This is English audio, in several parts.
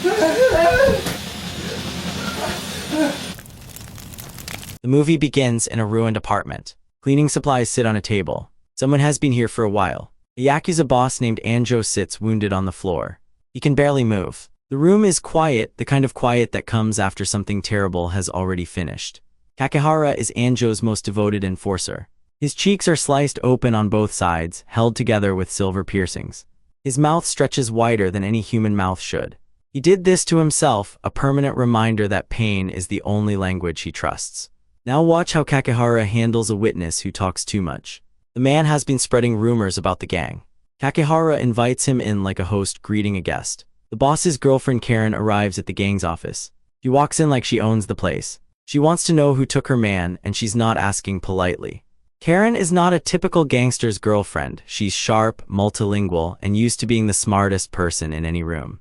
The movie begins in a ruined apartment. Cleaning supplies sit on a table. Someone has been here for a while. A Yakuza boss named Anjo sits wounded on the floor. He can barely move. The room is quiet, the kind of quiet that comes after something terrible has already finished. Kakehara is Anjo's most devoted enforcer. His cheeks are sliced open on both sides, held together with silver piercings. His mouth stretches wider than any human mouth should. He did this to himself, a permanent reminder that pain is the only language he trusts. Now watch how Kakehara handles a witness who talks too much. The man has been spreading rumors about the gang. Kakehara invites him in like a host greeting a guest. The boss's girlfriend Karen arrives at the gang's office. She walks in like she owns the place. She wants to know who took her man, and she's not asking politely. Karen is not a typical gangster's girlfriend. She's sharp, multilingual, and used to being the smartest person in any room.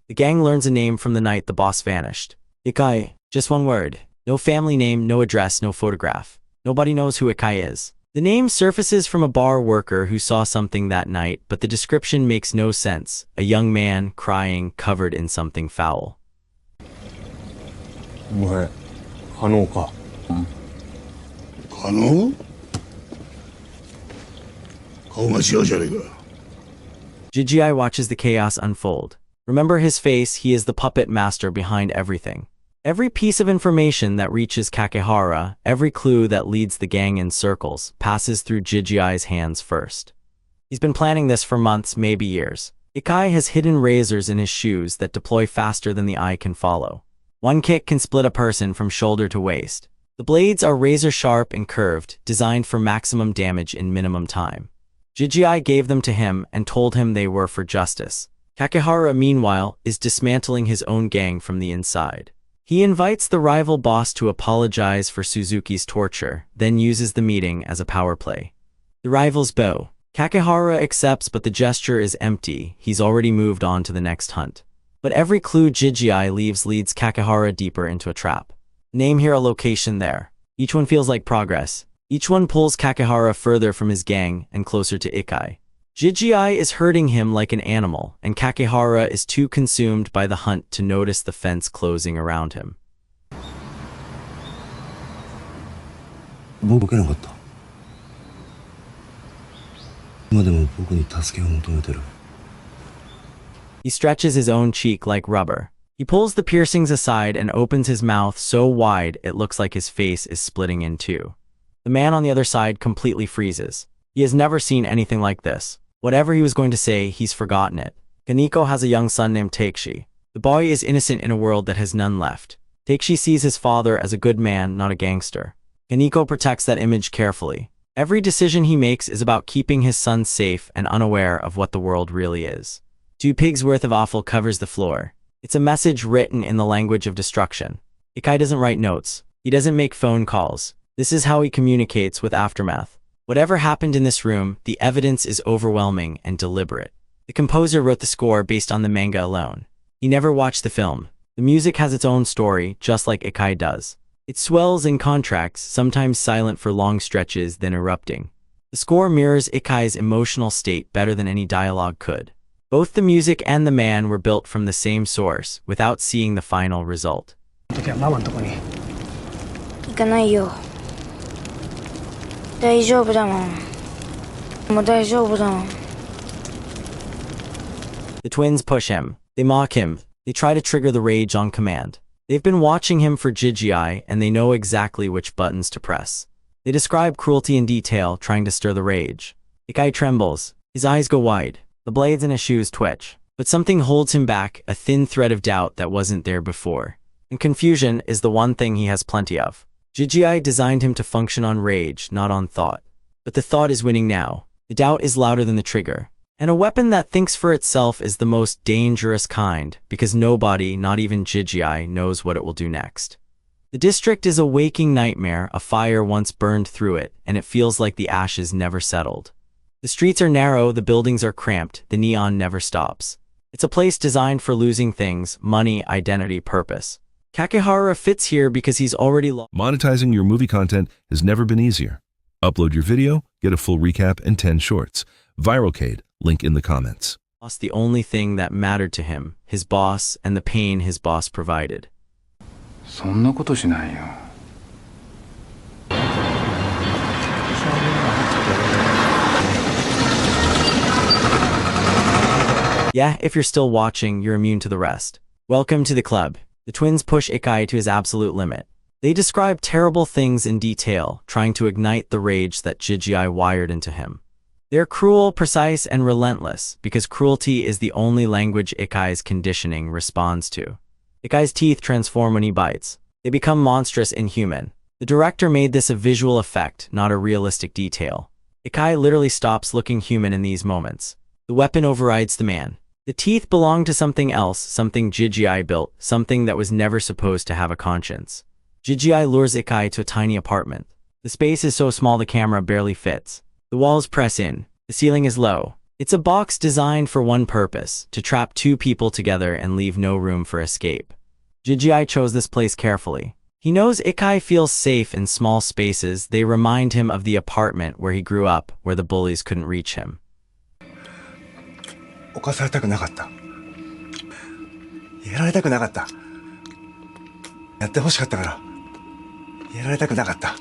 The gang learns a name from the night the boss vanished. Ikai. Just one word. No family name, no address, no photograph. Nobody knows who Ikai is. The name surfaces from a bar worker who saw something that night, but the description makes no sense. A young man, crying, covered in something foul. 뭐해? 간호가. 간호? 가오가 지어자리가. Jijai watches the chaos unfold. Remember his face, he is the puppet master behind everything. Every piece of information that reaches Kakehara, every clue that leads the gang in circles, passes through Jijai's hands first. He's been planning this for months, maybe years. Ikai has hidden razors in his shoes that deploy faster than the eye can follow. One kick can split a person from shoulder to waist. The blades are razor-sharp and curved, designed for maximum damage in minimum time. Jijai gave them to him and told him they were for justice. Kakehara, meanwhile, is dismantling his own gang from the inside. He invites the rival boss to apologize for Suzuki's torture, then uses the meeting as a power play. The rivals bow. Kakehara accepts, but the gesture is empty. He's already moved on to the next hunt. But every clue Jijai leads Kakehara deeper into a trap. Name here, a location there. Each one feels like progress. Each one pulls Kakehara further from his gang and closer to Ikai. Jijai is herding him like an animal, and Kakehara is too consumed by the hunt to notice the fence closing around him. He stretches his own cheek like rubber. He pulls the piercings aside and opens his mouth so wide it looks like his face is splitting in two. The man on the other side completely freezes. He has never seen anything like this. Whatever he was going to say, he's forgotten it. Kaneko has a young son named Takeshi. The boy is innocent in a world that has none left. Takeshi sees his father as a good man, not a gangster. Kaneko protects that image carefully. Every decision he makes is about keeping his son safe and unaware of what the world really is. 2 pigs worth of offal covers the floor. It's a message written in the language of destruction. Ikai doesn't write notes. He doesn't make phone calls. This is how he communicates with Aftermath. Whatever happened in this room, the evidence is overwhelming and deliberate. The composer wrote the score based on the manga alone. He never watched the film. The music has its own story, just like Ikai does. It swells and contracts, sometimes silent for long stretches, then erupting. The score mirrors Ikai's emotional state better than any dialogue could. Both the music and the man were built from the same source, without seeing the final result. The twins push him. They mock him. They try to trigger the rage on command. They've been watching him for Jijai, and they know exactly which buttons to press. They describe cruelty in detail, trying to stir the rage. Ikai trembles. His eyes go wide. The blades in his shoes twitch. But something holds him back, a thin thread of doubt that wasn't there before. And confusion is the one thing he has plenty of. Jijai designed him to function on rage, not on thought. But the thought is winning now. The doubt is louder than the trigger. And a weapon that thinks for itself is the most dangerous kind, because nobody, not even Jijai, knows what it will do next. The district is a waking nightmare, a fire once burned through it, and it feels like the ashes never settled. The streets are narrow, the buildings are cramped, the neon never stops. It's a place designed for losing things: money, identity, purpose. Kakehara fits here because he's already lost. Monetizing your movie content has never been easier. Upload your video, get a full recap and 10 shorts. Viralcade, link in the comments. lost the only thing that mattered to him, his boss and the pain his boss provided. そんなことしないよ。Yeah, if you're still watching, you're immune to the rest. Welcome to the club. The twins push Ikai to his absolute limit. They describe terrible things in detail, trying to ignite the rage that Jijai wired into him. They're cruel, precise, and relentless, because cruelty is the only language Ikai's conditioning responds to. Ikai's teeth transform when he bites. They become monstrous inhuman. The director made this a visual effect, not a realistic detail. Ikai literally stops looking human in these moments. The weapon overrides the man. The teeth belong to something else, something Jijai built, something that was never supposed to have a conscience. Jijai lures Ikai to a tiny apartment. The space is so small the camera barely fits. The walls press in. The ceiling is low. It's a box designed for one purpose, to trap two people together and leave no room for escape. Jijai chose this place carefully. He knows Ikai feels safe in small spaces. They remind him of the apartment where he grew up, where the bullies couldn't reach him. 犯されたくなかった。やられたくなかった。やってほしかったから。やられたくなかった。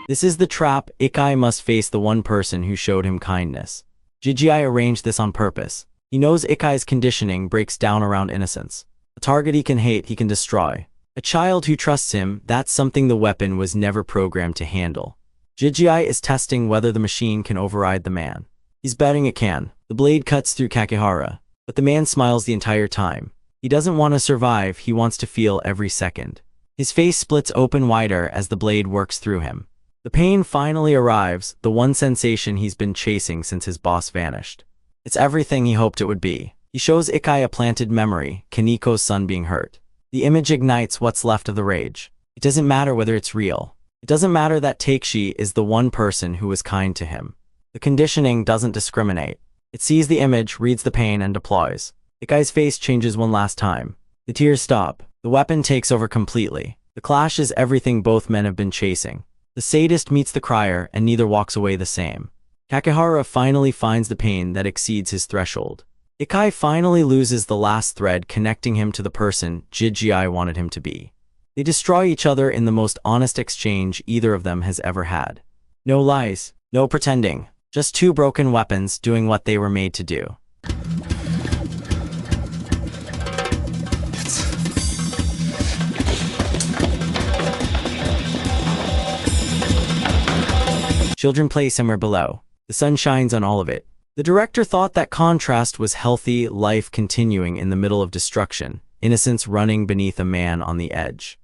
This is the trap. Ikai must face the one person who showed him kindness. Jijai arranged this on purpose. He knows Ikai's conditioning breaks down around innocence. A target he can hate, he can destroy. A child who trusts him, that's something the weapon was never programmed to handle. Jijai is testing whether the machine can override the man. He's betting it can. The blade cuts through Kakehara, but the man smiles the entire time. He doesn't want to survive, he wants to feel every second. His face splits open wider as the blade works through him. The pain finally arrives, the one sensation he's been chasing since his boss vanished. It's everything he hoped it would be. He shows Ikai a planted memory, Kaniko's son being hurt. The image ignites what's left of the rage. It doesn't matter whether it's real. It doesn't matter that Takeshi is the one person who was kind to him. The conditioning doesn't discriminate. It sees the image, reads the pain, and deploys. Ikai's face changes one last time. The tears stop. The weapon takes over completely. The clash is everything both men have been chasing. The sadist meets the crier, and neither walks away the same. Kakehara finally finds the pain that exceeds his threshold. Ikai finally loses the last thread connecting him to the person Jijai wanted him to be. They destroy each other in the most honest exchange either of them has ever had. No lies, no pretending. Just two broken weapons doing what they were made to do. Children play somewhere below. The sun shines on all of it. The director thought that contrast was healthy, life continuing in the middle of destruction, innocence running beneath a man on the edge.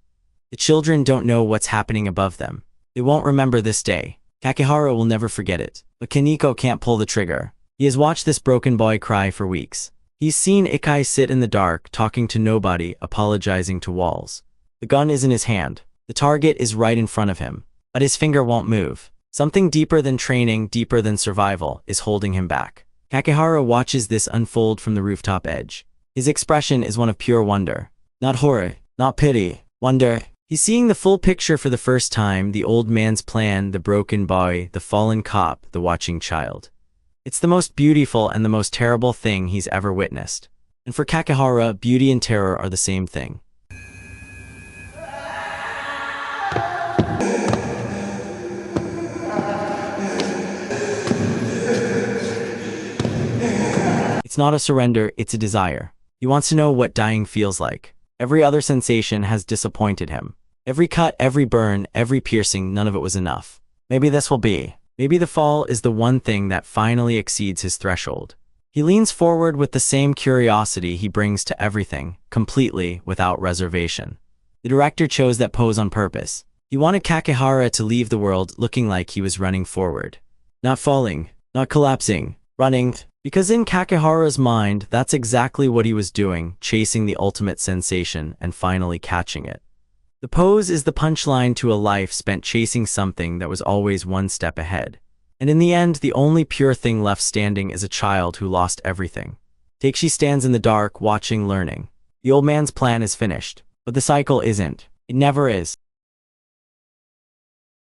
The children don't know what's happening above them. They won't remember this day. Kakehara will never forget it. But Kaniko can't pull the trigger. He has watched this broken boy cry for weeks. He's seen Ikai sit in the dark, talking to nobody, apologizing to walls. The gun is in his hand. The target is right in front of him. But his finger won't move. Something deeper than training, deeper than survival, is holding him back. Kakehara watches this unfold from the rooftop edge. His expression is one of pure wonder. Not horror, not pity, wonder. He's seeing the full picture for the first time, the old man's plan, the broken boy, the fallen cop, the watching child. It's the most beautiful and the most terrible thing he's ever witnessed. And for Kakehara, beauty and terror are the same thing. It's not a surrender, it's a desire. He wants to know what dying feels like. Every other sensation has disappointed him. Every cut, every burn, every piercing, none of it was enough. Maybe this will be. Maybe the fall is the one thing that finally exceeds his threshold. He leans forward with the same curiosity he brings to everything, completely, without reservation. The director chose that pose on purpose. He wanted Kakehara to leave the world looking like he was running forward. Not falling, not collapsing, running. Because in Kakehara's mind, that's exactly what he was doing, chasing the ultimate sensation and finally catching it. The pose is the punchline to a life spent chasing something that was always one step ahead. And in the end, the only pure thing left standing is a child who lost everything. Takeshi stands in the dark, watching, learning. The old man's plan is finished. But the cycle isn't. It never is.